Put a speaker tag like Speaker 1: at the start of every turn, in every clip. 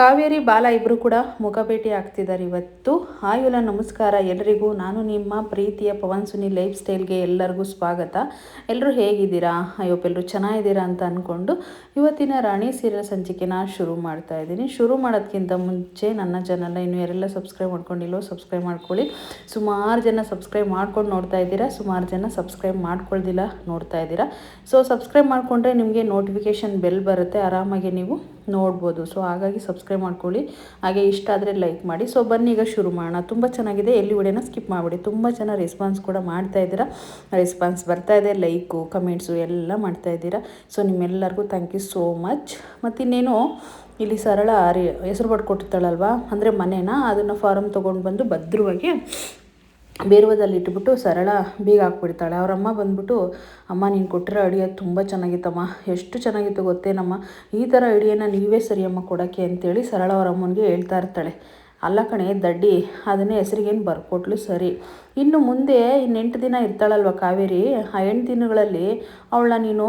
Speaker 1: ಕಾವೇರಿ ಬಾಲ ಇಬ್ಬರು ಕೂಡ ಮುಖಭೇಟಿ ಆಗ್ತಿದ್ದಾರೆ ಇವತ್ತು. ಹಾಯ್ ಎಲ್ಲ ನಮಸ್ಕಾರ ಎಲ್ಲರಿಗೂ. ನಾನು ನಿಮ್ಮ ಪ್ರೀತಿಯ ಪವನ್ ಸುನಿ ಲೈಫ್ ಸ್ಟೈಲ್ಗೆ ಎಲ್ಲರಿಗೂ ಸ್ವಾಗತ. ಎಲ್ಲರೂ ಹೇಗಿದ್ದೀರಾ? ಎಲ್ಲರೂ ಚೆನ್ನಾಗಿದ್ದೀರಾ ಅಂತ ಅಂದ್ಕೊಂಡು ಇವತ್ತಿನ ರಾಣಿ ಸೀರಿಯಲ್ ಸಂಚಿಕೆನ ಶುರು ಮಾಡ್ತಾ ಇದ್ದೀನಿ. ಶುರು ಮಾಡೋದಕ್ಕಿಂತ ಮುಂಚೆ ನನ್ನ ಚಾನಲ್ನ ಇನ್ನು ಯಾರೆಲ್ಲ ಸಬ್ಸ್ಕ್ರೈಬ್ ಮಾಡ್ಕೊಂಡಿಲ್ಲೋ ಸಬ್ಸ್ಕ್ರೈಬ್ ಮಾಡ್ಕೊಳ್ಳಿ. ಸುಮಾರು ಜನ ಸಬ್ಸ್ಕ್ರೈಬ್ ಮಾಡ್ಕೊಂಡು ನೋಡ್ತಾ ಇದ್ದೀರಾ, ಸುಮಾರು ಜನ ಸಬ್ಸ್ಕ್ರೈಬ್ ಮಾಡ್ಕೊಳ್ದಿಲ್ಲ ನೋಡ್ತಾ ಇದ್ದೀರಾ. ಸೊ ಸಬ್ಸ್ಕ್ರೈಬ್ ಮಾಡಿಕೊಂಡ್ರೆ ನಿಮಗೆ ನೋಟಿಫಿಕೇಷನ್ ಬೆಲ್ ಬರುತ್ತೆ, ಆರಾಮಾಗಿ ನೀವು ನೋಡ್ಬೋದು. ಸೊ ಹಾಗಾಗಿ ಸಬ್ಸ್ಕ್ರೈಬ್ ಮಾಡ್ಕೊಳ್ಳಿ, ಹಾಗೆ ಇಷ್ಟ ಆದರೆ ಲೈಕ್ ಮಾಡಿ. ಸೊ ಬನ್ನಿ ಈಗ ಶುರು ಮಾಡೋಣ. ತುಂಬ ಚೆನ್ನಾಗಿದೆ, ಎಲ್ಲಿ ವಿಡಿಯೋನ ಸ್ಕಿಪ್ ಮಾಡಿಬಿಡಿ. ತುಂಬ ಜನ ರೆಸ್ಪಾನ್ಸ್ ಕೂಡ ಮಾಡ್ತಾ ಇದ್ದೀರಾ, ರೆಸ್ಪಾನ್ಸ್ ಬರ್ತಾ ಇದೆ, ಲೈಕು ಕಮೆಂಟ್ಸು ಎಲ್ಲ ಮಾಡ್ತಾ ಇದ್ದೀರಾ. ಸೊ ನಿಮ್ಮೆಲ್ಲರಿಗೂ ಥ್ಯಾಂಕ್ ಯು ಸೋ ಮಚ್. ಮತ್ತಿನ್ನೇನು ಇಲ್ಲಿ ಸರಳ ಹೆಸರು ಪಡ್ಕೊಟ್ಟಿರ್ತಾಳಲ್ವ, ಅಂದರೆ ಮನೇನ ಅದನ್ನು ಫಾರಮ್ ತೊಗೊಂಡು ಬಂದು ಭದ್ರವಾಗಿ ಬೇರುವದಲ್ಲಿ ಇಟ್ಬಿಟ್ಟು ಸರಳ ಬೀಗ ಹಾಕ್ಬಿಡ್ತಾಳೆ. ಅವರಮ್ಮ ಬಂದ್ಬಿಟ್ಟು, ಅಮ್ಮ ನೀನು ಕೊಟ್ಟಿರೋ ಅಡಿಗೆ ತುಂಬ ಚೆನ್ನಾಗಿತ್ತಮ್ಮ, ಎಷ್ಟು ಚೆನ್ನಾಗಿತ್ತು ಗೊತ್ತೇನಮ್ಮ, ಈ ಥರ ಅಡಿಗೆನ ನೀವೇ ಸರಿಯಮ್ಮ ಕೊಡೋಕ್ಕೆ ಅಂತೇಳಿ ಸರಳ ಅವರಮ್ಮನಿಗೆ ಹೇಳ್ತಾ ಇರ್ತಾಳೆ. ಅಲ್ಲ ಕಣೆ ದಡ್ಡಿ, ಅದನ್ನೇ ಹೆಸರಿಗೇನು ಬರ್ಕೊಟ್ಲು ಸರಿ. ಇನ್ನು ಮುಂದೆ 8 ದಿನ ಇರ್ತಾಳಲ್ವ ಕಾವೇರಿ, ಆ 8 ದಿನಗಳಲ್ಲಿ ಅವಳನ್ನ ನೀನು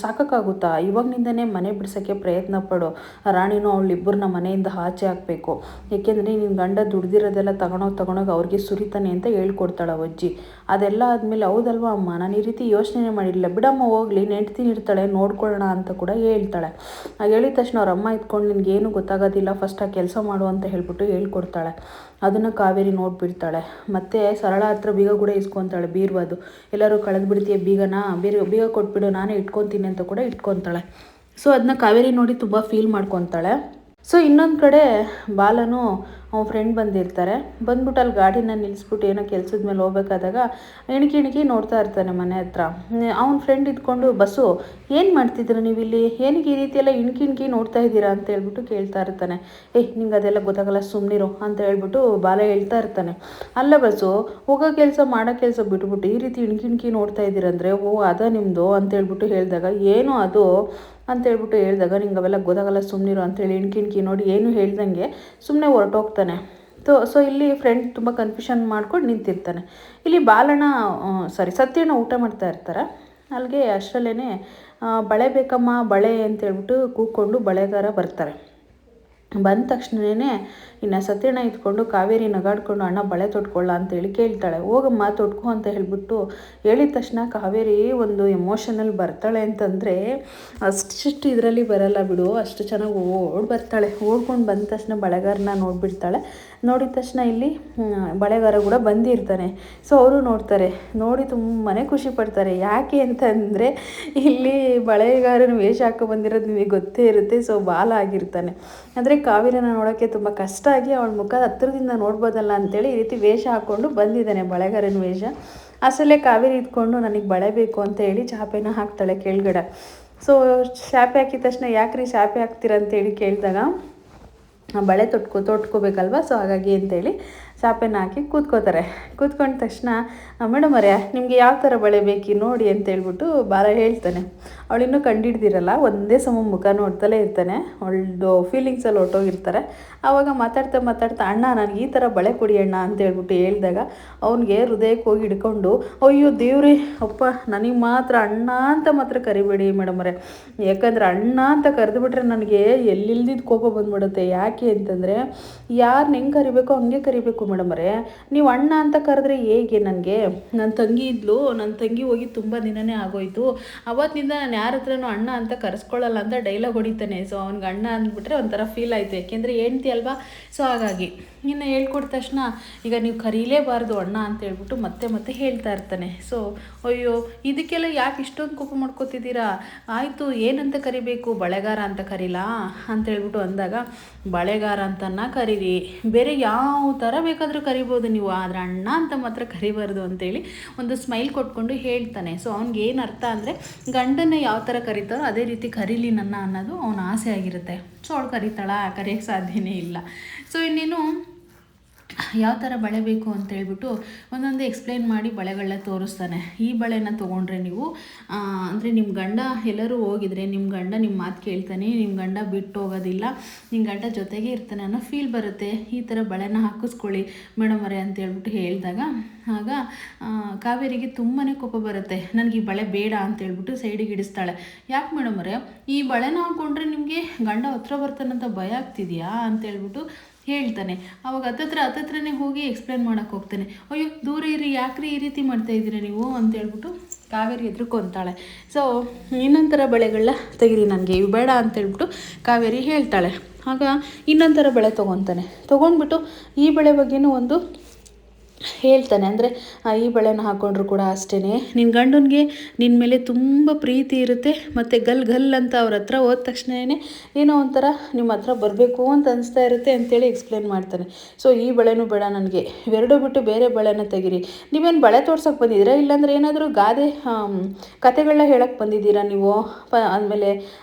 Speaker 1: ಸಾಕೋಕ್ಕಾಗುತ್ತಾ? ಇವಾಗನಿಂದನೇ ಮನೆ ಬಿಡ್ಸೋಕ್ಕೆ ಪ್ರಯತ್ನ ಪಡು. ರಾಣಿನೂ ಅವಳಿಬ್ಬರನ್ನ ಮನೆಯಿಂದ ಆಚೆ ಹಾಕಬೇಕು. ಏಕೆಂದರೆ ನಿನ್ನ ಗಂಡ ದುಡ್ದಿರೋದೆಲ್ಲ ತಗೊಂಡೋಗಿ ಅವ್ರಿಗೆ ಸುರಿತಾನೆ ಅಂತ ಹೇಳ್ಕೊಡ್ತಾಳೆ ಅಜ್ಜಿ. ಅದೆಲ್ಲ ಆದಮೇಲೆ ಹೌದಲ್ವ ಅಮ್ಮ, ನಾನು ಈ ರೀತಿ ಯೋಚನೆ ಮಾಡಿರಲಿಲ್ಲ, ಬಿಡಮ್ಮ ಹೋಗಲಿ, ನೆಂಟ್ತೀನಿ ಇರ್ತಾಳೆ ನೋಡ್ಕೊಳ್ಳೋಣ ಅಂತ ಕೂಡ ಹೇಳ್ತಾಳೆ. ಆಗ ಹೇಳಿದ ತಕ್ಷಣ ಅವ್ರ ಅಮ್ಮ ಇದ್ಕೊಂಡು ನಿನಗೇನು ಗೊತ್ತಾಗೋದಿಲ್ಲ, ಫಸ್ಟ್ ಆ ಕೆಲಸ ಮಾಡು ಅಂತ ಹೇಳ್ಬಿಟ್ಟು ಹೇಳ್ಕೊಡ್ತಾಳೆ. ಅದನ್ನು ಕಾವೇರಿ ನೋಡಿಬಿಡ್ತಾಳೆ. ಮತ್ತು ಸರಳ ಹತ್ರ ಬೀಗ ಕೂಡ ಇಸ್ಕೊತಾಳೆ, ಬೀರ್ವದು ಎಲ್ಲರೂ ಕಳೆದು ಬಿಡ್ತೀಯ ಬೀಗನ, ಬೀಗ ಕೊಟ್ಬಿಡು ನಾನೇ ಇಟ್ಕೊತೀನಿ ಅಂತ ಕೂಡ ಇಟ್ಕೊತಾಳೆ. ಸೊ ಅದನ್ನ ಕಾವೇರಿ ನೋಡಿ ತುಂಬ ಫೀಲ್ ಮಾಡ್ಕೊತಾಳೆ. ಸೊ ಇನ್ನೊಂದು ಕಡೆ ಬಾಲನು ಅವ್ನ ಫ್ರೆಂಡ್ ಬಂದಿರ್ತಾರೆ. ಬಂದ್ಬಿಟ್ಟು ಅಲ್ಲಿ ಗಾಡಿನ ನಿಲ್ಲಿಸ್ಬಿಟ್ಟು ಏನೋ ಕೆಲಸದ ಮೇಲೆ ಹೋಗ್ಬೇಕಾದಾಗ ಇಣಕಿ ನೋಡ್ತಾ ಇರ್ತಾನೆ ಮನೆ ಹತ್ರ. ಅವ್ನ ಫ್ರೆಂಡ್ ಇದ್ಕೊಂಡು, ಬಸ್ಸು ಏನು ಮಾಡ್ತಿದ್ದೀರ ನೀವು ಇಲ್ಲಿ, ಏನಕ್ಕೆ ಈ ರೀತಿ ಎಲ್ಲ ಇಣಕಿ ನೋಡ್ತಾ ಇದ್ದೀರಾ ಅಂತ ಹೇಳ್ಬಿಟ್ಟು ಕೇಳ್ತಾ ಇರ್ತಾನೆ. ನಿಂಗೆ ಅದೆಲ್ಲ ಗೊತ್ತಾಗಲ್ಲ ಸುಮ್ಮನಿರು ಅಂತ ಹೇಳ್ಬಿಟ್ಟು ಬಾಲ ಹೇಳ್ತಾ ಇರ್ತಾನೆ. ಅಲ್ಲ ಬಸ್ಸು, ಹೋಗೋ ಕೆಲಸ ಮಾಡೋ ಕೆಲಸ ಬಿಟ್ಬಿಟ್ಟು ಈ ರೀತಿ ಇಣಕಿ ನೋಡ್ತಾ ಇದ್ದೀರಂದರೆ ಅದ ನಿಮ್ಮದು ಅಂತ ಹೇಳ್ಬಿಟ್ಟು ಹೇಳಿದಾಗ, ಏನೋ ಅದು ಅಂತೇಳ್ಬಿಟ್ಟು ಹೇಳಿದಾಗ, ನಿಂಗೆ ಅವೆಲ್ಲ ಗೊತ್ತಾಗಲ್ಲ ಸುಮ್ಮನಿರು ಅಂತೇಳಿ ಇಣಕಿ ನೋಡಿ ಏನು ಹೇಳ್ದಂಗೆ ಸುಮ್ಮನೆ ಹೊರಟೋಗ್ತಾನೆ. ಸೊ ಇಲ್ಲಿ ಫ್ರೆಂಡ್ ತುಂಬ ಕನ್ಫ್ಯೂಷನ್ ಮಾಡ್ಕೊಂಡು ನಿಂತಿರ್ತಾನೆ. ಇಲ್ಲಿ ಸತ್ಯನ ಊಟ ಮಾಡ್ತಾ ಇರ್ತಾರೆ. ಅಲ್ಲಿಗೆ ಅಷ್ಟರಲ್ಲೇ ಬಳೆ ಬೇಕಮ್ಮ ಬಳೆ ಅಂತೇಳ್ಬಿಟ್ಟು ಕೂಕ್ಕೊಂಡು ಬಳೆಗಾರ ಬರ್ತಾರೆ. ಬಂದ ತಕ್ಷಣವೇ ಇನ್ನು ಸತ್ಯಣ್ಣ ಇದ್ಕೊಂಡು ಕಾವೇರಿ ನಗಾಡ್ಕೊಂಡು, ಅಣ್ಣ ಬಳೆ ತೊಟ್ಕೊಳ್ಳ ಅಂತೇಳಿ ಕೇಳ್ತಾಳೆ. ಹೋಗಮ್ಮ ತೊಟ್ಕೊ ಅಂತ ಹೇಳ್ಬಿಟ್ಟು ಹೇಳಿದ ತಕ್ಷಣ ಕಾವೇರಿ ಒಂದು ಎಮೋಷನಲ್ಲಿ ಬರ್ತಾಳೆ. ಅಂತಂದರೆ ಅಷ್ಟು ಇದರಲ್ಲಿ ಬರಲ್ಲ ಬಿಡು, ಅಷ್ಟು ಚೆನ್ನಾಗಿ ಬರ್ತಾಳೆ. ಓಡ್ಕೊಂಡು ಬಂದ ತಕ್ಷಣ ಬಳೆಗಾರನ ನೋಡಿಬಿಡ್ತಾಳೆ. ನೋಡಿದ ತಕ್ಷಣ ಇಲ್ಲಿ ಬಳೆಗಾರ ಕೂಡ ಬಂದಿರ್ತಾನೆ. ಸೊ ಅವರು ನೋಡ್ತಾರೆ, ನೋಡಿ ತುಂಬಾ ಖುಷಿ ಪಡ್ತಾರೆ. ಯಾಕೆ ಅಂತಂದರೆ ಇಲ್ಲಿ ಬಳೆಗಾರನ ವೇಷ ಹಾಕೋ ಬಂದಿರೋದು ನಿಮಗೆ ಗೊತ್ತೇ ಇರುತ್ತೆ. ಸೊ ಬಾಲ ಆಗಿರ್ತಾನೆ. ಅಂದರೆ ಕಾವೇರಿನ ನೋಡೋಕ್ಕೆ ತುಂಬ ಕಷ್ಟ ಆಗಿ ಅವಳ ಮುಖ ಹತ್ತಿರದಿಂದ ನೋಡ್ಬೋದಲ್ಲ ಅಂತೇಳಿ ಈ ರೀತಿ ವೇಷ ಹಾಕ್ಕೊಂಡು ಬಂದಿದ್ದಾನೆ, ಬಳೆಗಾರನ ವೇಷ. ಅಸಲೇ ಕಾವೇರಿ ಇದ್ಕೊಂಡು ನನಗೆ ಬಳೆ ಬೇಕು ಅಂತ ಹೇಳಿ ಚಾಪೆನ ಹಾಕ್ತಾಳೆ ಕೆಳಗಡೆ. ಸೊ ಶಾಪೆ ಹಾಕಿದ ತಕ್ಷಣ ಯಾಕ್ರಿ ಶಾಪೆ ಹಾಕ್ತೀರ ಅಂತೇಳಿ ಕೇಳಿದಾಗ, ಬಳೆ ತೊಟ್ಕೋಬೇಕಲ್ವ, ಸೊ ಹಾಗಾಗಿ ಅಂತೇಳಿ ಚಾಪೆನ ಹಾಕಿ ಕೂತ್ಕೋತಾರೆ. ಕೂತ್ಕೊಂಡ ತಕ್ಷಣ, ಮೇಡಮ್ ಅವರೇ ನಿಮಗೆ ಯಾವ ಥರ ಬಳೆ ಬೇಕು ನೋಡಿ ಅಂತೇಳ್ಬಿಟ್ಟು ಬಾಲ ಹೇಳ್ತಾನೆ. ಅವಳಿನ್ನೂ ಕಂಡಿಡ್ದಿರಲ್ಲ, ಒಂದೇ ಸಮ ಮುಖ ನೋಡ್ತಲೇ ಇರ್ತಾನೆ. ಅವಳದು ಫೀಲಿಂಗ್ಸಲ್ಲಿ ಹೊರಟೋಗಿರ್ತಾರೆ. ಆವಾಗ ಮಾತಾಡ್ತಾ ಅಣ್ಣ ನನಗೆ ಈ ಥರ ಬಳೆ ಕೊಡಿ ಅಣ್ಣ ಅಂತೇಳ್ಬಿಟ್ಟು ಹೇಳಿದಾಗ ಅವನಿಗೆ ಹೃದಯಕ್ಕೆ ಹೋಗಿ ಹಿಡ್ಕೊಂಡು, ಅಯ್ಯೋ ದೇವ್ರಿ ಅಪ್ಪ, ನನಗೆ ಮಾತ್ರ ಅಣ್ಣ ಅಂತ ಮಾತ್ರ ಕರಿಬೇಡಿ ಮೇಡಮ್ ಅವರೇ, ಯಾಕಂದರೆ ಅಣ್ಣ ಅಂತ ಕರೆದುಬಿಟ್ರೆ ನನಗೆ ಎಲ್ಲಿಲ್ದಿದ್ದು ಕೋಪ ಬಂದ್ಬಿಡುತ್ತೆ. ಯಾಕೆ ಅಂತಂದರೆ ಯಾರನ್ನ ಹೆಂಗೆ ಕರಿಬೇಕೋ ಹಂಗೆ ಕರಿಬೇಕು ಮೇಡಮ್ ಅವರೇ. ನೀವು ಅಣ್ಣ ಅಂತ ಕರೆದ್ರೆ ಹೇಗೆ? ನನಗೆ ನನ್ನ ತಂಗಿ ಇದ್ಲು, ನನ್ನ ತಂಗಿ ಹೋಗಿ ತುಂಬ ದಿನವೇ ಆಗೋಯ್ತು, ಅವತ್ತಿನಿಂದ ನಾನು ಯಾರ ಹತ್ರನೂ ಅಣ್ಣ ಅಂತ ಕರೆಸ್ಕೊಳ್ಳಲ್ಲ ಅಂತ ಡೈಲಾಗ್ ಹೊಡಿತಾನೆ. ಸೊ ಅವ್ನಿಗೆ ಅಣ್ಣ ಅಂದ್ಬಿಟ್ರೆ ಒಂಥರ ಫೀಲ್ ಆಯಿತು, ಯಾಕೆಂದರೆ ಹೆಂಡ್ತಿ ಅಲ್ವಾ. ಸೊ ಹಾಗಾಗಿ ಇನ್ನು ಹೇಳ್ಕೊಟ್ಟ ತಕ್ಷಣ ಈಗ ನೀವು ಕರೀಲೇಬಾರ್ದು ಅಣ್ಣ ಅಂತ ಹೇಳ್ಬಿಟ್ಟು ಮತ್ತೆ ಹೇಳ್ತಾ ಇರ್ತಾನೆ. ಸೊ ಅಯ್ಯೋ ಇದಕ್ಕೆಲ್ಲ ಯಾಕೆ ಇಷ್ಟೊಂದು ಕೋಪ ಮಾಡ್ಕೋತಿದ್ದೀರಾ, ಆಯಿತು ಏನಂತ ಕರಿಬೇಕು, ಬಳೆಗಾರ ಅಂತ ಕರೀಲಾ ಅಂತೇಳ್ಬಿಟ್ಟು ಅಂದಾಗ, ಬಳೆಗಾರ ಅಂತನ್ನ ಕರೀರಿ, ಬೇರೆ ಯಾವ ಥರ ಬೇಕಾದರೂ ಕರಿಬೋದು ನೀವು, ಆದರೆ ಅಣ್ಣ ಅಂತ ಮಾತ್ರ ಕರಿಬಾರ್ದು ಅಂತೇಳಿ ಒಂದು ಸ್ಮೈಲ್ ಕೊಟ್ಕೊಂಡು ಹೇಳ್ತಾನೆ. ಸೊ ಅವ್ನಿಗೆ ಏನು ಅರ್ಥ ಅಂದರೆ ಗಂಡನ್ನ ಯಾವ ಥರ ಕರೀತಾರೋ ಅದೇ ರೀತಿ ಕರೀಲಿ ನನ್ನ ಅನ್ನೋದು ಅವನ ಆಸೆ ಆಗಿರುತ್ತೆ. ಸೊ ಅವಳು ಕರೀತಾಳ, ಕರೆಯೋಕ್ಕೆ ಸಾಧ್ಯನೇ ಇಲ್ಲ. ಸೊ ಇನ್ನೇನು ಯಾವ ಥರ ಬಳೆ ಬೇಕು ಅಂತ ಹೇಳ್ಬಿಟ್ಟು ಒಂದೊಂದು ಎಕ್ಸ್ಪ್ಲೈನ್ ಮಾಡಿ ಬಳೆಗಳನ್ನ ತೋರಿಸ್ತಾನೆ. ಈ ಬಳೆನ ತೊಗೊಂಡ್ರೆ ನೀವು ಅಂದರೆ ನಿಮ್ಮ ಗಂಡ ಎಲ್ಲರೂ ಹೋಗಿದ್ರೆ ನಿಮ್ಮ ಗಂಡ ನಿಮ್ಮ ಮಾತು ಕೇಳ್ತಾನೆ, ನಿಮ್ಮ ಗಂಡ ಬಿಟ್ಟು ಹೋಗೋದಿಲ್ಲ, ನಿಮ್ಮ ಗಂಡ ಜೊತೆಗೆ ಇರ್ತಾನೆ ಅನ್ನೋ ಫೀಲ್ ಬರುತ್ತೆ. ಈ ಥರ ಬಳೆನ ಹಾಕಿಸ್ಕೊಳ್ಳಿ ಮೇಡಮರೇ ಅಂತ ಹೇಳ್ಬಿಟ್ಟು ಹೇಳಿದಾಗ ಆಗ ಕಾವೇರಿಗೆ ತುಂಬಾ ಕೋಪ ಬರುತ್ತೆ. ನನಗೆ ಈ ಬಳೆ ಬೇಡ ಅಂತ ಹೇಳ್ಬಿಟ್ಟು ಸೈಡಿಗೆ ಇಡಿಸ್ತಾಳೆ. ಯಾಕೆ ಮೇಡಮರೇ, ಈ ಬಳೆನ ಹಾಕ್ಕೊಂಡ್ರೆ ನಿಮಗೆ ಗಂಡ ಹತ್ರ ಬರ್ತಾನಂತ ಭಯ ಆಗ್ತಿದೆಯಾ ಅಂತ ಹೇಳ್ಬಿಟ್ಟು ಹೇಳ್ತಾನೆ. ಅವಾಗ ಹತ್ತತ್ರನೇ ಹೋಗಿ ಎಕ್ಸ್ಪ್ಲೇನ್ ಮಾಡೋಕ್ಕೆ ಹೋಗ್ತಾನೆ. ಅಯ್ಯೋ ದೂರ ಇರಿ, ಯಾಕ್ರಿ ಈ ರೀತಿ ಮಾಡ್ತಾಯಿದ್ದೀರಾ ನೀವು ಅಂತ ಹೇಳ್ಬಿಟ್ಟು ಕಾವೇರಿ ಎದ್ರುಕೊಂತಾಳೆ. ಸೊ ಇನ್ನೊಂಥರ ಬಳೆಗಳನ್ನ ತೆಗೀರಿ, ನನಗೆ ಇವು ಬೇಡ ಅಂತೇಳ್ಬಿಟ್ಟು ಕಾವೇರಿ ಹೇಳ್ತಾಳೆ. ಆಗ ಇನ್ನೊಂಥರ ಬಳೆ ತೊಗೊಂಡ್ಬಿಟ್ಟು ಈ ಬಳೆ ಬಗ್ಗೆನೂ ಒಂದು ಹೇಳ್ತಾನೆ. ಅಂದರೆ ಈ ಬಳೆನ ಹಾಕ್ಕೊಂಡ್ರು ಕೂಡ ಅಷ್ಟೇ, ನಿನ್ನ ಗಂಡನಿಗೆ ನಿನ್ನ ಮೇಲೆ ತುಂಬ ಪ್ರೀತಿ ಇರುತ್ತೆ, ಮತ್ತು ಗಲ್ ಅಂತ ಅವ್ರ ಹತ್ರ ಹೋದ ತಕ್ಷಣವೇ ಏನೋ ಒಂಥರ ನಿಮ್ಮ ಹತ್ರ ಬರಬೇಕು ಅಂತ ಅನಿಸ್ತಾ ಇರುತ್ತೆ ಅಂತೇಳಿ ಎಕ್ಸ್ಪ್ಲೇನ್ ಮಾಡ್ತಾನೆ. ಸೊ ಈ ಬಳೆನೂ ಬೇಡ ನನಗೆ, ಇವೆರಡೂ ಬಿಟ್ಟು ಬೇರೆ ಬಳೆನ ತೆಗೀರಿ. ನೀವೇನು ಬಳೆ ತೋರ್ಸೋಕ್ಕೆ ಬಂದಿದ್ದೀರಾ, ಇಲ್ಲಾಂದರೆ ಏನಾದರೂ ಗಾದೆ ಕತೆಗಳನ್ನ ಹೇಳೋಕ್ಕೆ ಬಂದಿದ್ದೀರಾ ನೀವು, ಆದಮೇಲೆ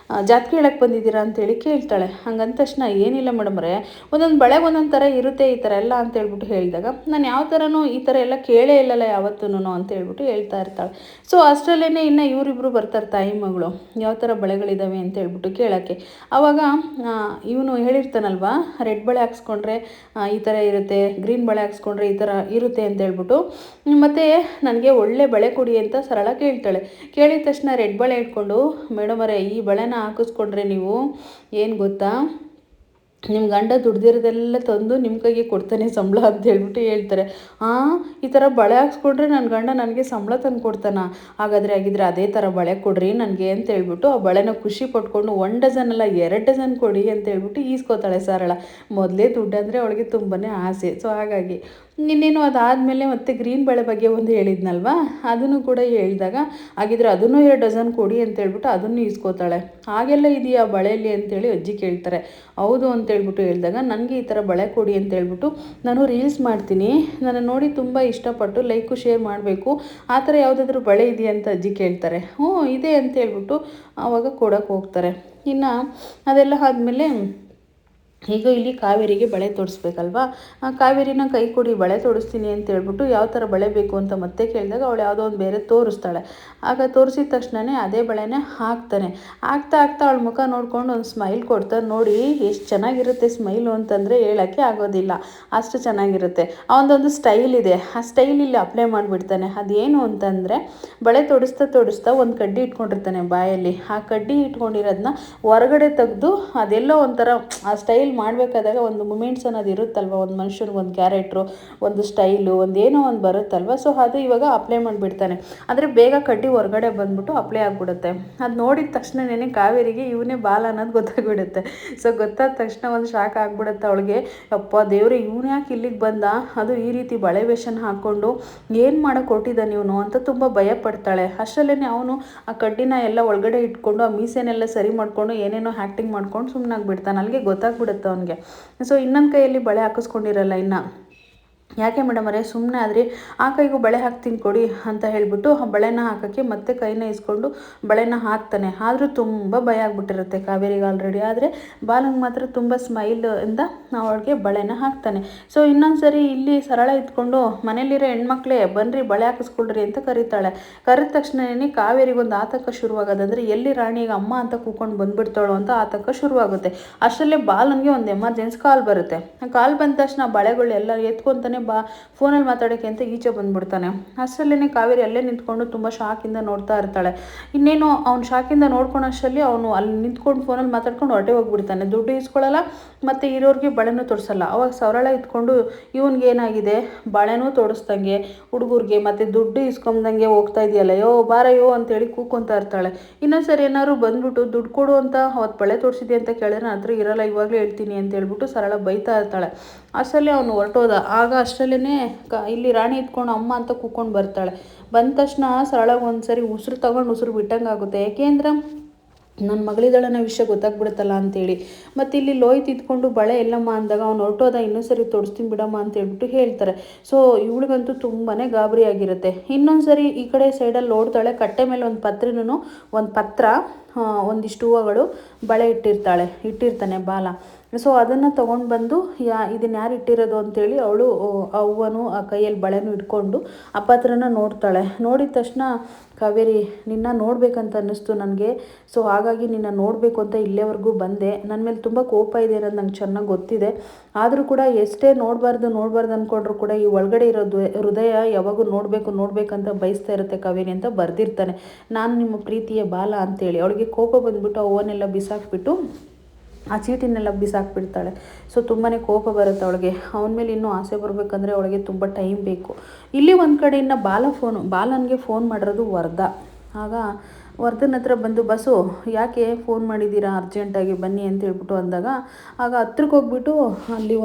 Speaker 1: ಜಾತಕ ಹೇಳೋಕ್ಕೆ ಬಂದಿದ್ದೀರಾ ಅಂತೇಳಿ ಕೇಳ್ತಾಳೆ. ಹಂಗಂದ ತಕ್ಷಣ ಏನಿಲ್ಲ ಮೇಡಮ್ರೆ, ಒಂದೊಂದು ಬಳೆಗೆ ಒಂದೊಂದು ಥರ ಇರುತ್ತೆ ಈ ಥರ ಎಲ್ಲ ಅಂತ ಹೇಳ್ಬಿಟ್ಟು ಹೇಳಿದಾಗ, ನಾನು ಯಾವ ಥರ ಈ ಥರ ಎಲ್ಲ ಕೇಳೇ ಇಲ್ಲಲ್ಲ ಯಾವತ್ತೂ ಅಂತ ಹೇಳ್ಬಿಟ್ಟು ಹೇಳ್ತಾ ಇರ್ತಾಳೆ. ಸೊ ಅಷ್ಟರಲ್ಲೇ ಇನ್ನು ಇವರಿಬ್ಬರು ಬರ್ತಾರೆ, ತಾಯಿ ಮಗಳು, ಯಾವ ಥರ ಬಳೆಗಳಿದ್ದಾವೆ ಅಂತ ಹೇಳ್ಬಿಟ್ಟು ಕೇಳೋಕ್ಕೆ. ಆವಾಗ ಇವನು ಹೇಳಿರ್ತಾನಲ್ವಾ, ರೆಡ್ ಬಳೆ ಹಾಕ್ಸ್ಕೊಂಡ್ರೆ ಈ ಥರ ಇರುತ್ತೆ, ಗ್ರೀನ್ ಬಳೆ ಹಾಕ್ಸ್ಕೊಂಡ್ರೆ ಈ ಥರ ಇರುತ್ತೆ ಅಂತ ಹೇಳ್ಬಿಟ್ಟು, ಮತ್ತು ನನಗೆ ಒಳ್ಳೆ ಬಳೆ ಕೊಡಿ ಅಂತ ಸರಳ ಕೇಳ್ತಾಳೆ. ಕೇಳಿದ ತಕ್ಷಣ ರೆಡ್ ಬಳೆ ಇಟ್ಕೊಂಡು, ಮೇಡಮರೇ ಈ ಬಳೆನ ಹಾಕಿಸ್ಕೊಂಡ್ರೆ ನೀವು ಏನು ಗೊತ್ತಾ, ನಿಮ್ಮ ಗಂಡ ದುಡ್ದಿರೋದೆಲ್ಲ ತಂದು ನಿಮ್ಮ ಕೈಗೆ ಕೊಡ್ತಾನೆ ಸಂಬಳ ಅಂತ ಹೇಳ್ಬಿಟ್ಟು ಹೇಳ್ತಾರೆ. ಈ ಥರ ಬಳೆ ಹಾಕ್ಸ್ಕೊಂಡ್ರೆ ನನ್ನ ಗಂಡ ನನಗೆ ಸಂಬಳ ತಂದು ಕೊಡ್ತಾನ, ಆಗಿದ್ರೆ ಅದೇ ಥರ ಬಳೆ ಕೊಡ್ರಿ ನನಗೆ ಅಂತ ಹೇಳ್ಬಿಟ್ಟು ಆ ಬಳೆನ ಖುಷಿ ಪಟ್ಕೊಂಡು 1 ಡಜನ್ ಅಲ್ಲ 2 ಡಜನ್ ಕೊಡಿ ಅಂತ ಹೇಳ್ಬಿಟ್ಟು ಈಸ್ಕೋತಾಳೆ ಸರಳ. ಮೊದಲೇ ದುಡ್ಡು ಅಂದರೆ ಅವಳಿಗೆ ತುಂಬಾ ಆಸೆ. ಸೊ ಹಾಗಾಗಿ ಇನ್ನೇನು ಅದಾದಮೇಲೆ ಮತ್ತೆ ಗ್ರೀನ್ ಬಳೆ ಬಗ್ಗೆ ಒಂದು ಹೇಳಿದ್ನಲ್ವ, ಅದನ್ನು ಕೂಡ ಹೇಳಿದಾಗ ಹಾಗಿದ್ರೆ ಅದನ್ನು 2 ಡಜನ್ ಕೊಡಿ ಅಂತ ಹೇಳ್ಬಿಟ್ಟು ಅದನ್ನು ಈಸ್ಕೋತಾಳೆ. ಹಾಗೆಲ್ಲ ಇದೆಯಾ ಬಳೆಯಲ್ಲಿ ಅಂತೇಳಿ ಅಜ್ಜಿ ಕೇಳ್ತಾರೆ. ಹೌದು ಅಂತೇಳ್ಬಿಟ್ಟು ಹೇಳಿದಾಗ, ನನಗೆ ಈ ಥರ ಬಳೆ ಕೊಡಿ ಅಂತ ಹೇಳ್ಬಿಟ್ಟು ನಾನು ರೀಲ್ಸ್ ಮಾಡ್ತೀನಿ, ನಾನು ನೋಡಿ ತುಂಬ ಇಷ್ಟಪಟ್ಟು ಲೈಕು ಶೇರ್ ಮಾಡಬೇಕು, ಆ ಥರ ಯಾವುದಾದ್ರೂ ಬಳೆ ಇದೆಯಾ ಅಂತ ಅಜ್ಜಿ ಕೇಳ್ತಾರೆ. ಹ್ಞೂ ಇದೆ ಅಂತ ಹೇಳ್ಬಿಟ್ಟು ಆವಾಗ ಕೊಡೋಕ್ಕೆ ಹೋಗ್ತಾರೆ. ಇನ್ನು ಅದೆಲ್ಲ ಆದಮೇಲೆ ಈಗ ಇಲ್ಲಿ ಕಾವೇರಿಗೆ ಬಳೆ ತೊಡಿಸ್ಬೇಕಲ್ವಾ, ಕಾವೇರಿನ ಕೈ ಕೊಡಿ ಬಳೆ ತೊಡಿಸ್ತೀನಿ ಅಂತ ಹೇಳ್ಬಿಟ್ಟು ಯಾವ ಥರ ಬಳೆ ಬೇಕು ಅಂತ ಮತ್ತೆ ಕೇಳಿದಾಗ ಅವಳು ಯಾವುದೋ ಒಂದು ಬೇರೆ ತೋರಿಸ್ತಾಳೆ. ಆಗ ತೋರಿಸಿದ ತಕ್ಷಣವೇ ಅದೇ ಬಳೆನೇ ಹಾಕ್ತಾನೆ. ಆಗ್ತಾ ಅವಳ ಮುಖ ನೋಡ್ಕೊಂಡು ಒಂದು ಸ್ಮೈಲ್ ಕೊಡ್ತಾರೆ. ನೋಡಿ ಎಷ್ಟು ಚೆನ್ನಾಗಿರುತ್ತೆ ಸ್ಮೈಲು ಅಂತಂದರೆ ಹೇಳೋಕ್ಕೆ ಆಗೋದಿಲ್ಲ, ಅಷ್ಟು ಚೆನ್ನಾಗಿರುತ್ತೆ. ಅವನದೊಂದು ಸ್ಟೈಲ್ ಇದೆ, ಆ ಸ್ಟೈಲ್ ಇಲ್ಲಿ ಅಪ್ಲೈ ಮಾಡಿಬಿಡ್ತಾನೆ. ಅದೇನು ಅಂತಂದರೆ, ಬಳೆ ತೊಡಿಸ್ತಾ ಒಂದು ಕಡ್ಡಿ ಇಟ್ಕೊಂಡಿರ್ತಾನೆ ಬಾಯಲ್ಲಿ. ಆ ಕಡ್ಡಿ ಇಟ್ಕೊಂಡಿರೋದನ್ನ ಹೊರಗಡೆ ತೆಗೆದು ಅದೆಲ್ಲೋ ಒಂಥರ ಆ ಸ್ಟೈಲ್ ಮಾಡಬೇಕಾದಾಗ ಒಂದು ಮೂಮೆಂಟ್ಸ್ ಅನ್ನೋದು ಇರುತ್ತಲ್ವ, ಒಂದು ಮನುಷ್ಯನಿಗೆ ಒಂದು ಕ್ಯಾರೆಕ್ಟ್ರು, ಒಂದು ಸ್ಟೈಲು, ಒಂದು ಏನೋ ಒಂದು ಬರುತ್ತಲ್ವ. ಸೊ ಅದು ಇವಾಗ ಅಪ್ಲೈ ಮಾಡಿಬಿಡ್ತಾನೆ. ಆದರೆ ಬೇಗ ಕಡ್ಡಿ ಹೊರಗಡೆ ಬಂದ್ಬಿಟ್ಟು ಅಪ್ಲೈ ಆಗಿಬಿಡುತ್ತೆ. ಅದು ನೋಡಿದ ತಕ್ಷಣನೇ ಕಾವೇರಿಗೆ ಇವನೇ ಬಾಲ ಅನ್ನೋದು ಗೊತ್ತಾಗ್ಬಿಡುತ್ತೆ. ಸೊ ಗೊತ್ತಾದ ತಕ್ಷಣ ಒಂದು ಶಾಕ್ ಆಗಿಬಿಡುತ್ತೆ ಅವಳಿಗೆ. ಅಪ್ಪ ದೇವ್ರೆ, ಇವನು ಯಾಕೆ ಇಲ್ಲಿಗೆ ಬಂದ, ಅದು ಈ ರೀತಿ ಬಳೆ ವೇಷನ ಹಾಕ್ಕೊಂಡು ಏನು ಮಾಡೋಕ್ಕೆ ಹೊರಟಿದ್ದಾನೆ ಇವನು ಅಂತ ತುಂಬ ಭಯ ಪಡ್ತಾಳೆ. ಅಷ್ಟರಲ್ಲೇ ಅವನು ಆ ಕಡ್ಡಿನ ಎಲ್ಲ ಒಳಗಡೆ ಇಟ್ಕೊಂಡು ಆ ಮೀಸೆನೆಲ್ಲ ಸರಿ ಮಾಡಿಕೊಂಡು ಏನೇನೋ ಆ್ಯಕ್ಟಿಂಗ್ ಮಾಡ್ಕೊಂಡು ಸುಮ್ಮನಾಗ್ಬಿಡ್ತಾನೆ. ಅಲ್ಲಿಗೆ ಗೊತ್ತಾಗ್ಬಿಡುತ್ತೆ ಅವನಿಗೆ. ಸೊ ಇನ್ನೊಂದು ಕೈಯಲ್ಲಿ ಬಳೆ ಹಾಕಿಸ್ಕೊಂಡಿರಲ್ಲ ಇನ್ನು. ಯಾಕೆ ಮೇಡಮರೇ ಸುಮ್ಮನೆ ಆದರೆ ಆ ಕೈಗೂ ಬಳೆ ಹಾಕ್ತೀನಿ ಕೊಡಿ ಅಂತ ಹೇಳಿಬಿಟ್ಟು ಆ ಬಳೆನ ಹಾಕೋಕ್ಕೆ ಮತ್ತೆ ಕೈನ ಇಸ್ಕೊಂಡು ಬಳೆನ ಹಾಕ್ತಾನೆ. ಆದರೂ ತುಂಬ ಭಯ ಆಗ್ಬಿಟ್ಟಿರುತ್ತೆ ಕಾವೇರಿಗೆ ಆಲ್ರೆಡಿ. ಆದರೆ ಬಾಲಂಗೆ ಮಾತ್ರ ತುಂಬ ಸ್ಮೈಲ್ ಇಂದ ಅವಳಿಗೆ ಬಳೆನ ಹಾಕ್ತಾನೆ. ಸೊ ಇನ್ನೊಂದು ಸರಿ ಇಲ್ಲಿ ಸರಳ ಇಟ್ಕೊಂಡು, ಮನೇಲಿರೋ ಹೆಣ್ಮಕ್ಳೇ ಬನ್ನಿರಿ ಬಳೆ ಹಾಕಿಸ್ಕೊಳ್ರಿ ಅಂತ ಕರೀತಾಳೆ. ಕರೆದ ತಕ್ಷಣನೇ ಕಾವೇರಿಗೊಂದು ಆತಂಕ ಶುರುವಾಗೋದಂದರೆ ಎಲ್ಲಿ ರಾಣಿಗೆ ಅಮ್ಮ ಅಂತ ಕೂಕೊಂಡು ಬಂದುಬಿಡ್ತಾಳೋ ಅಂತ ಆತಂಕ ಶುರುವಾಗುತ್ತೆ. ಅಷ್ಟರಲ್ಲೇ ಬಾಲನ್ಗೆ ಒಂದು ಎಮರ್ಜೆನ್ಸಿ ಕಾಲ್ ಬರುತ್ತೆ. ಕಾಲ್ ಬಂದ ತಕ್ಷಣ ಬಳೆಗಳು ಎಲ್ಲ ಎತ್ಕೊತಾನೆ ಫೋನಲ್ಲಿ ಮಾತಾಡೋಕ್ಕೆ ಅಂತ ಈಚೆ ಬಂದುಬಿಡ್ತಾನೆ. ಅಷ್ಟರಲ್ಲೇ ಕಾವೇರಿ ಅಲ್ಲೇ ನಿಂತ್ಕೊಂಡು ತುಂಬ ಶಾಕಿಂದ ನೋಡ್ತಾ ಇರ್ತಾಳೆ. ಇನ್ನೇನು ಅವ್ನು ಶಾಕಿಂದ ನೋಡ್ಕೊಳೋಷ್ಟರಲ್ಲಿ ಅವನು ಅಲ್ಲಿ ನಿಂತ್ಕೊಂಡು ಫೋನಲ್ಲಿ ಮಾತಾಡ್ಕೊಂಡು ಹೊರಟೆ ಹೋಗ್ಬಿಡ್ತಾನೆ. ದುಡ್ಡು ಇಸ್ಕೊಳ್ಳಲ್ಲ ಮತ್ತು ಇರೋರಿಗೆ ಬಳೆನೂ ತೊಡಿಸಲ್ಲ. ಅವಾಗ ಸರಳ ಇಟ್ಕೊಂಡು ಇವನಿಗೆ ಏನಾಗಿದೆ, ಬಳೆನೂ ತೊಡಿಸ್ದಂಗೆ ಹುಡುಗರಿಗೆ ಮತ್ತು ದುಡ್ಡು ಇಸ್ಕೊಂಬಂದಂಗೆ ಹೋಗ್ತಾ ಇದೆಯಲ್ಲ, ಯೋ ಬಾರಯ್ಯೋ ಅಂತೇಳಿ ಕೂಕೊಂತಾ ಇರ್ತಾಳೆ. ಇನ್ನೊಂದು ಸರಿ ಏನಾದ್ರು ಬಂದ್ಬಿಟ್ಟು ದುಡ್ಡು ಕೊಡು ಅಂತ ಅವತ್ತು ಬಳೆ ತೊಡಿಸಿದೆ ಅಂತ ಕೇಳಿದ್ರೆ ನನ್ನ ಹತ್ರ ಇರೋಲ್ಲ, ಇವಾಗಲೇ ಹೇಳ್ತೀನಿ ಅಂತ ಹೇಳ್ಬಿಟ್ಟು ಸರಳ ಬೈತಾ ಇರ್ತಾಳೆ. ಅಷ್ಟರಲ್ಲೇ ಅವನು ಹೊರಟೋದ. ಆಗ ಅಷ್ಟರಲ್ಲೇ ಇಲ್ಲಿ ರಾಣಿ ಇಟ್ಕೊಂಡು ಅಮ್ಮ ಅಂತ ಕೂತ್ಕೊಂಡು ಬರ್ತಾಳೆ. ಬಂದ ತಕ್ಷಣ ಸರಳಾಗ ಒಂದು ಸರಿ ಉಸಿರು ತಗೊಂಡು ಉಸಿರು ಬಿಟ್ಟಂಗೆ ಆಗುತ್ತೆ. ಏಕೆಂದ್ರೆ ನನ್ನ ಮಗಳಿದಳನ್ನ ವಿಷಯ ಗೊತ್ತಾಗ್ಬಿಡುತ್ತಲ್ಲ ಅಂತೇಳಿ. ಮತ್ತು ಇಲ್ಲಿ ಲೋಯ್ತು ಇದ್ಕೊಂಡು ಬಳೆ ಎಲ್ಲಮ್ಮ ಅಂದಾಗ ಅವ್ನು ಹೊರಟೋದ, ಇನ್ನೊಂದು ಸರಿ ತೊಡಿಸ್ತೀನಿ ಬಿಡಮ್ಮ ಅಂತ ಹೇಳ್ಬಿಟ್ಟು ಹೇಳ್ತಾರೆ. ಸೊ ಇವಳಿಗಂತೂ ತುಂಬಾ ಗಾಬರಿ ಆಗಿರುತ್ತೆ. ಇನ್ನೊಂದು ಸರಿ ಈ ಕಡೆ ಸೈಡಲ್ಲಿ ನೋಡ್ತಾಳೆ, ಕಟ್ಟೆ ಮೇಲೆ ಒಂದು ಪತ್ರ ಒಂದಿಷ್ಟು ಹೂವುಗಳು ಬಳೆ ಇಟ್ಟಿರ್ತಾನೆ ಬಾಲ. ಸೊ ಅದನ್ನು ತೊಗೊಂಡು ಬಂದು ಇದನ್ನು ಯಾರು ಇಟ್ಟಿರೋದು ಅಂತೇಳಿ ಅವಳು ಆ ಹೂವನು ಆ ಕೈಯಲ್ಲಿ ಬಳೆನೂ ಇಟ್ಕೊಂಡು ಆ ಪಾತ್ರನ ನೋಡ್ತಾಳೆ. ನೋಡಿದ ತಕ್ಷಣ ಕಾವೇರಿ ನಿನ್ನ ನೋಡಬೇಕಂತ ಅನ್ನಿಸ್ತು ನನಗೆ, ಸೊ ಹಾಗಾಗಿ ನಿನ್ನ ನೋಡಬೇಕು ಅಂತ ಇಲ್ಲೇವರೆಗೂ ಬಂದೆ. ನನ್ನ ಮೇಲೆ ತುಂಬ ಕೋಪ ಇದೆ ಅನ್ನೋದು ನಂಗೆ ಚೆನ್ನಾಗಿ ಗೊತ್ತಿದೆ. ಆದರೂ ಕೂಡ ಎಷ್ಟೇ ನೋಡಬಾರ್ದು ಅಂದ್ಕೊಂಡ್ರು ಕೂಡ ಈ ಒಳಗಡೆ ಇರೋ ಹೃದಯ ಯಾವಾಗೂ ನೋಡಬೇಕಂತ ಬಯಸ್ತಾ ಇರುತ್ತೆ ಕಾವೇರಿ ಅಂತ ಬರೆದಿರ್ತಾನೆ. ನಾನು ನಿಮ್ಮ ಪ್ರೀತಿಯ ಬಾಲ ಅಂತೇಳಿ ಅವಳಿಗೆ ಕೋಪ ಬಂದುಬಿಟ್ಟು ಆ ಹೂವನ್ನೆಲ್ಲ ಬಿಸಾಕ್ಬಿಟ್ಟು ಆ ಚೀಟಿನೆಲ್ಲ ಬಿಸಾಕ್ಬಿಡ್ತಾಳೆ. ಸೊ ತುಂಬಾ ಕೋಪ ಬರುತ್ತೆ ಅವಳಿಗೆ. ಅವನ ಮೇಲೆ ಇನ್ನೂ ಆಸೆ ಬರಬೇಕಂದ್ರೆ ಅವಳಿಗೆ ತುಂಬ ಟೈಮ್ ಬೇಕು. ಇಲ್ಲಿ ಒಂದು ಕಡೆಯಿಂದ ಬಾಲನಿಗೆ ಫೋನ್ ಮಾಡಿರೋದು ವರದಾ. ಆಗ ವರ್ಧನ್ ಹತ್ರ ಬಂದು ಬಸ್ಸು ಯಾಕೆ ಫೋನ್ ಮಾಡಿದ್ದೀರಾ ಅರ್ಜೆಂಟಾಗಿ ಬನ್ನಿ ಅಂತ ಹೇಳ್ಬಿಟ್ಟು ಅಂದಾಗ ಆಗ ಹತ್ರಕ್ಕೆ ಹೋಗ್ಬಿಟ್ಟು ಅಲ್ಲಿ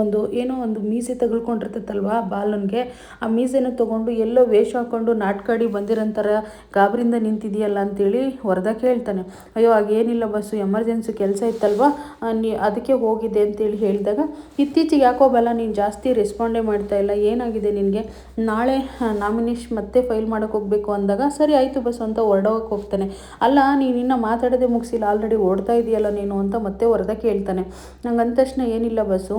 Speaker 1: ಏನೋ ಒಂದು ಮೀಸೆ ತಗೊಳ್ಕೊಂಡಿರ್ತೈತಲ್ವ ಬಾಲನ್ಗೆ, ಆ ಮೀಸೆನೂ ತೊಗೊಂಡು ಎಲ್ಲೋ ವೇಷ ಹಾಕ್ಕೊಂಡು ನಾಟ್ಕಾಡಿ ಬಂದಿರೋಂಥರ ಗಾಬರಿಂದ ನಿಂತಿದೆಯಲ್ಲ ಅಂತೇಳಿ ವರದಾ ಕೇಳ್ತಾನೆ. ಅಯ್ಯೋ ಹಾಗೇನಿಲ್ಲ ಬಸ್ಸು, ಎಮರ್ಜೆನ್ಸಿ ಕೆಲಸ ಇತ್ತಲ್ವ ಅದಕ್ಕೆ ಹೋಗಿದ್ದೆ ಅಂತೇಳಿ ಹೇಳಿದಾಗ ಇತ್ತೀಚೆಗೆ ಯಾಕೋ ಬಲ್ಲ ನೀನು ಜಾಸ್ತಿ ರೆಸ್ಪಾಂಡೇ ಮಾಡ್ತಾ ಇಲ್ಲ, ಏನಾಗಿದೆ ನಿನಗೆ, ನಾಳೆ ನಾಮಿನೇಷನ್ ಮತ್ತೆ ಫೈಲ್ ಮಾಡೋಕ್ಕೆ ಹೋಗಬೇಕು ಅಂದಾಗ ಸರಿ ಆಯಿತು ಬಸ್ಸು ಅಂತ ಹೊರಡೋಕ್ಕೆ ಹೋಗ್ತಾನೆ. ಅಲ್ಲ ನೀನು ಇನ್ನೂ ಮಾತಾಡೋದೇ ಮುಗಿಸಿಲ್ಲ, ಆಲ್ರೆಡಿ ಓಡ್ತಾ ಇದೆಯಲ್ಲ ನೀನು ಅಂತ ಮತ್ತೆ ವರದಾ ಕೇಳ್ತಾನೆ. ನಂಗೆ ಅಂದ ತಕ್ಷಣ ಏನಿಲ್ಲ ಬಸ್ಸು,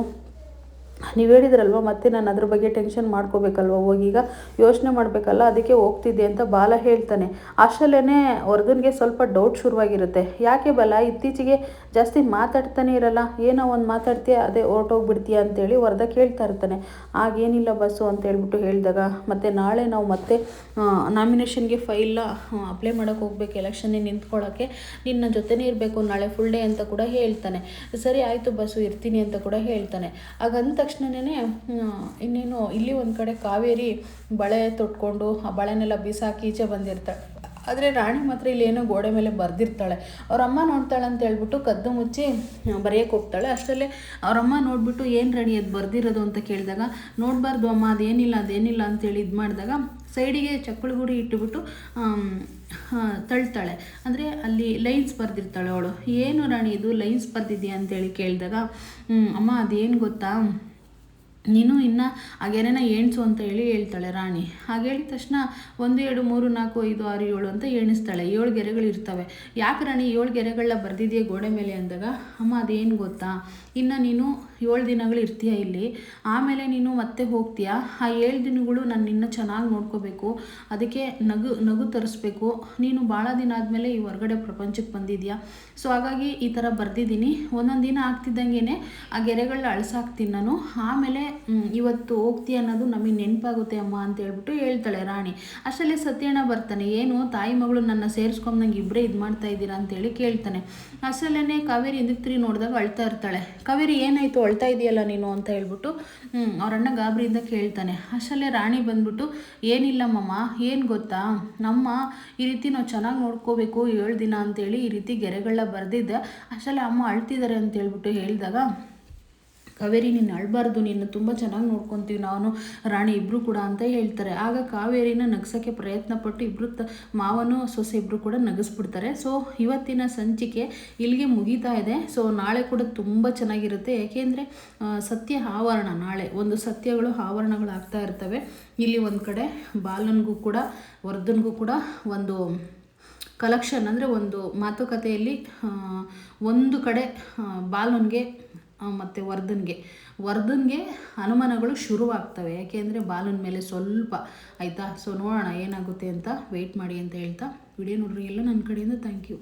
Speaker 1: ನೀವು ಹೇಳಿದ್ರಲ್ವ ಮತ್ತೆ ನಾನು ಅದ್ರ ಬಗ್ಗೆ ಟೆನ್ಷನ್ ಮಾಡ್ಕೋಬೇಕಲ್ವ, ಹೋಗೀಗ ಯೋಚನೆ ಮಾಡಬೇಕಲ್ಲ ಅದಕ್ಕೆ ಹೋಗ್ತಿದ್ದೆ ಅಂತ ಬಾಲ ಹೇಳ್ತಾನೆ. ಅಷ್ಟರಲ್ಲೇ ವರ್ಧನ್ಗೆ ಸ್ವಲ್ಪ ಡೌಟ್ ಶುರುವಾಗಿರುತ್ತೆ. ಯಾಕೆ ಬಲ ಇತ್ತೀಚೆಗೆ ಜಾಸ್ತಿ ಮಾತಾಡ್ತಾನೆ ಇರಲ್ಲ, ಏನೋ ಒಂದು ಮಾತಾಡ್ತೀಯ ಅದೇ ಹೊರಟೋಗ್ಬಿಡ್ತೀಯ ಅಂತೇಳಿ ವರದಾ ಕೇಳ್ತಾ ಇರ್ತಾನೆ. ಆಗೇನಿಲ್ಲ ಬಸ್ಸು ಅಂತ ಹೇಳ್ಬಿಟ್ಟು ಹೇಳಿದಾಗ ಮತ್ತು ನಾಳೆ ನಾವು ಮತ್ತೆ ನಾಮಿನೇಷನ್ಗೆ ಫೈಲ್ನ ಅಪ್ಲೈ ಮಾಡೋಕ್ಕೆ ಹೋಗ್ಬೇಕು, ಎಲೆಕ್ಷನ್ನೇ ನಿಂತ್ಕೊಳ್ಳೋಕ್ಕೆ ನಿನ್ನ ಜೊತೆನೇ ಇರಬೇಕು ನಾಳೆ ಫುಲ್ ಡೇ ಅಂತ ಕೂಡ ಹೇಳ್ತಾನೆ. ಸರಿ ಆಯಿತು ಬಸ್ಸು ಇರ್ತೀನಿ ಅಂತ ಕೂಡ ಹೇಳ್ತಾನೆ. ಹಾಗಂದ ತಕ್ಷಣವೇ ಇನ್ನೇನು ಇಲ್ಲಿ ಒಂದು ಕಡೆ ಕಾವೇರಿ ಬಳೆ ತೊಟ್ಕೊಂಡು ಆ ಬಳೆನೆಲ್ಲ ಬಿಸಾಕಿ ಈಚೆ ಬಂದಿರ್ತಾಳೆ. ಆದರೆ ರಾಣಿ ಮಾತ್ರ ಇಲ್ಲಿ ಏನೋ ಗೋಡೆ ಮೇಲೆ ಬರೆದಿರ್ತಾಳೆ. ಅವರಮ್ಮ ನೋಡ್ತಾಳೆ ಅಂತ ಹೇಳ್ಬಿಟ್ಟು ಕದ್ದು ಮುಚ್ಚಿ ಬರೆಯೋಕ್ಕೆ ಹೋಗ್ತಾಳೆ. ಅಷ್ಟರಲ್ಲೇ ಅವರಮ್ಮ ನೋಡಿಬಿಟ್ಟು ಏನು ರಾಣಿ ಅದು ಬರೆದಿರೋದು ಅಂತ ಕೇಳಿದಾಗ ನೋಡಬಾರ್ದು ಅಮ್ಮ ಅದೇನಿಲ್ಲ ಅಂತೇಳಿ ಇದು ಮಾಡಿದಾಗ ಸೈಡಿಗೆ ಚಪ್ಪಲಿ ಗುಡಿ ಇಟ್ಟುಬಿಟ್ಟು ತಳ್ತಾಳೆ. ಅಂದರೆ ಅಲ್ಲಿ ಲೈನ್ಸ್ ಬರೆದಿರ್ತಾಳೆ ಅವಳು. ಏನು ರಾಣಿ ಇದು ಲೈನ್ಸ್ ಬರೆದಿದೆಯಾ ಅಂತೇಳಿ ಕೇಳಿದಾಗ ಅಮ್ಮ ಅದೇನು ಗೊತ್ತಾ, ನೀನು ಇನ್ನು ಆ ಗೆರೆನ ಎಣಿಸು ಅಂತ ಹೇಳ್ತಾಳೆ ರಾಣಿ. ಹಾಗೆ ಹೇಳಿದ ತಕ್ಷಣ 1 2 3 4 5 6 7 ಅಂತ ಎಣಿಸ್ತಾಳೆ. 7 ಗೆರೆಗಳಿರ್ತವೆ. ಯಾಕೆ ರಾಣಿ 7 ಗೆರೆಗಳನ್ನ ಬರೆದಿದೆಯಾ ಗೋಡೆ ಮೇಲೆ ಅಂದಾಗ ಅಮ್ಮ ಅದೇನು ಗೊತ್ತಾ, ಇನ್ನು ನೀನು 7 ದಿನಗಳು ಇರ್ತೀಯ ಇಲ್ಲಿ, ಆಮೇಲೆ ನೀನು ಮತ್ತೆ ಹೋಗ್ತೀಯ. ಆ 7 ದಿನಗಳು ನಾನು ನಿನ್ನ ಚೆನ್ನಾಗಿ ನೋಡ್ಕೋಬೇಕು, ಅದಕ್ಕೆ ನಗು ತರಿಸ್ಬೇಕು. ನೀನು ಭಾಳ ದಿನ ಆದಮೇಲೆ ಈ ಹೊರಗಡೆ ಪ್ರಪಂಚಕ್ಕೆ ಬಂದಿದ್ಯಾ, ಸೊ ಹಾಗಾಗಿ ಈ ಥರ ಬರೆದಿದ್ದೀನಿ. ಒಂದೊಂದು ದಿನ ಆಗ್ತಿದ್ದಂಗೆ ಆ ಗೆರೆಗಳನ್ನ ಅಳಿಸಾಕ್ತೀನಿ ನಾನು, ಆಮೇಲೆ ಇವತ್ತು ಹೋಗ್ತೀಯ ಅನ್ನೋದು ನಮಗೆ ನೆನಪಾಗುತ್ತೆ ಅಮ್ಮ ಅಂತ ಹೇಳ್ಬಿಟ್ಟು ಹೇಳ್ತಾಳೆ ರಾಣಿ. ಅಷ್ಟಲ್ಲೇ ಸತ್ಯಣ್ಣ ಬರ್ತಾನೆ. ಏನು ತಾಯಿ ಮಗಳು ನನ್ನ ಸೇರಿಸ್ಕೊಂಡು ನಂಗೆ ಇಬ್ಬರೇ ಇದು ಮಾಡ್ತಾ ಇದ್ದೀರಾ ಅಂತೇಳಿ ಕೇಳ್ತಾನೆ. ಅಷ್ಟರಲ್ಲೇ ಕಾವೇರಿ ಹಿಂದಕ್ಕೆ ನೋಡಿದಾಗ ಅಳ್ತಾ ಇರ್ತಾಳೆ. ಕಾವೇರಿ ಏನಾಯಿತು ಅಳ್ತಾ ಇದೆಯಲ್ಲ ನೀನು ಅಂತ ಹೇಳ್ಬಿಟ್ಟು ಅವರಣ್ಣ ಗಾಬರಿಯಿಂದ ಕೇಳ್ತಾನೆ. ಅಷ್ಟರಲ್ಲೇ ರಾಣಿ ಬಂದ್ಬಿಟ್ಟು ಏನಿಲ್ಲಮ್ಮಮ್ಮ, ಏನು ಗೊತ್ತಾ, ನಮ್ಮ ಈ ರೀತಿ ನಾವು ಚೆನ್ನಾಗಿ ನೋಡ್ಕೋಬೇಕು 7 ದಿನ ಅಂತೇಳಿ ಈ ರೀತಿ ಗೆರೆಗಳನ್ನ ಬರೆದಿದ್ದೆ. ಅಷ್ಟರಲ್ಲೇ ಅಮ್ಮ ಅಳ್ತಿದ್ದಾರೆ ಅಂತ ಹೇಳ್ಬಿಟ್ಟು ಹೇಳಿದಾಗ ಕಾವೇರಿ ನೀನು ಅಳಬಾರ್ದು, ನಿನ್ನ ತುಂಬ ಚೆನ್ನಾಗಿ ನೋಡ್ಕೊತೀವಿ ನಾನು ರಾಣಿ ಇಬ್ಬರು ಕೂಡ ಅಂತ ಹೇಳ್ತಾರೆ. ಆಗ ಕಾವೇರಿನ ನಗಿಸೋಕ್ಕೆ ಪ್ರಯತ್ನಪಟ್ಟು ಇಬ್ಬರು ಮಾವನು ಸೊಸೆ ಇಬ್ಬರು ಕೂಡ ನಗಿಸ್ಬಿಡ್ತಾರೆ. ಸೊ ಇವತ್ತಿನ ಸಂಚಿಕೆ ಇಲ್ಲಿಗೆ ಮುಗೀತಾ ಇದೆ. ಸೊ ನಾಳೆ ಕೂಡ ತುಂಬ ಚೆನ್ನಾಗಿರುತ್ತೆ. ಏಕೆಂದರೆ ಸತ್ಯ ಆವರಣ, ನಾಳೆ ಒಂದು ಸತ್ಯಗಳು ಆವರಣಗಳಾಗ್ತಾ ಇರ್ತವೆ. ಇಲ್ಲಿ ಒಂದು ಕಡೆ ಬಾಲನ್ಗೂ ಕೂಡ ವರ್ಧನ್ಗೂ ಕೂಡ ಒಂದು ಕಲೆಕ್ಷನ್, ಅಂದರೆ ಒಂದು ಮಾತುಕತೆಯಲ್ಲಿ ಒಂದು ಕಡೆ ಬಾಲನ್ಗೆ ಮತ್ತು ವರ್ಧನ್ಗೆ ಅನುಮಾನಗಳು ಶುರುವಾಗ್ತವೆ. ಯಾಕೆಂದರೆ ಬಾಲನ್ ಮೇಲೆ ಸ್ವಲ್ಪ ಆಯಿತಾ. ಸೊ ನೋಡೋಣ ಏನಾಗುತ್ತೆ ಅಂತ ವೆಯ್ಟ್ ಮಾಡಿ ಅಂತ ಹೇಳ್ತಾ ವಿಡಿಯೋ ನೋಡ್ರಿ ಎಲ್ಲ ನನ್ನ ಕಡೆಯಿಂದ ಥ್ಯಾಂಕ್ ಯು.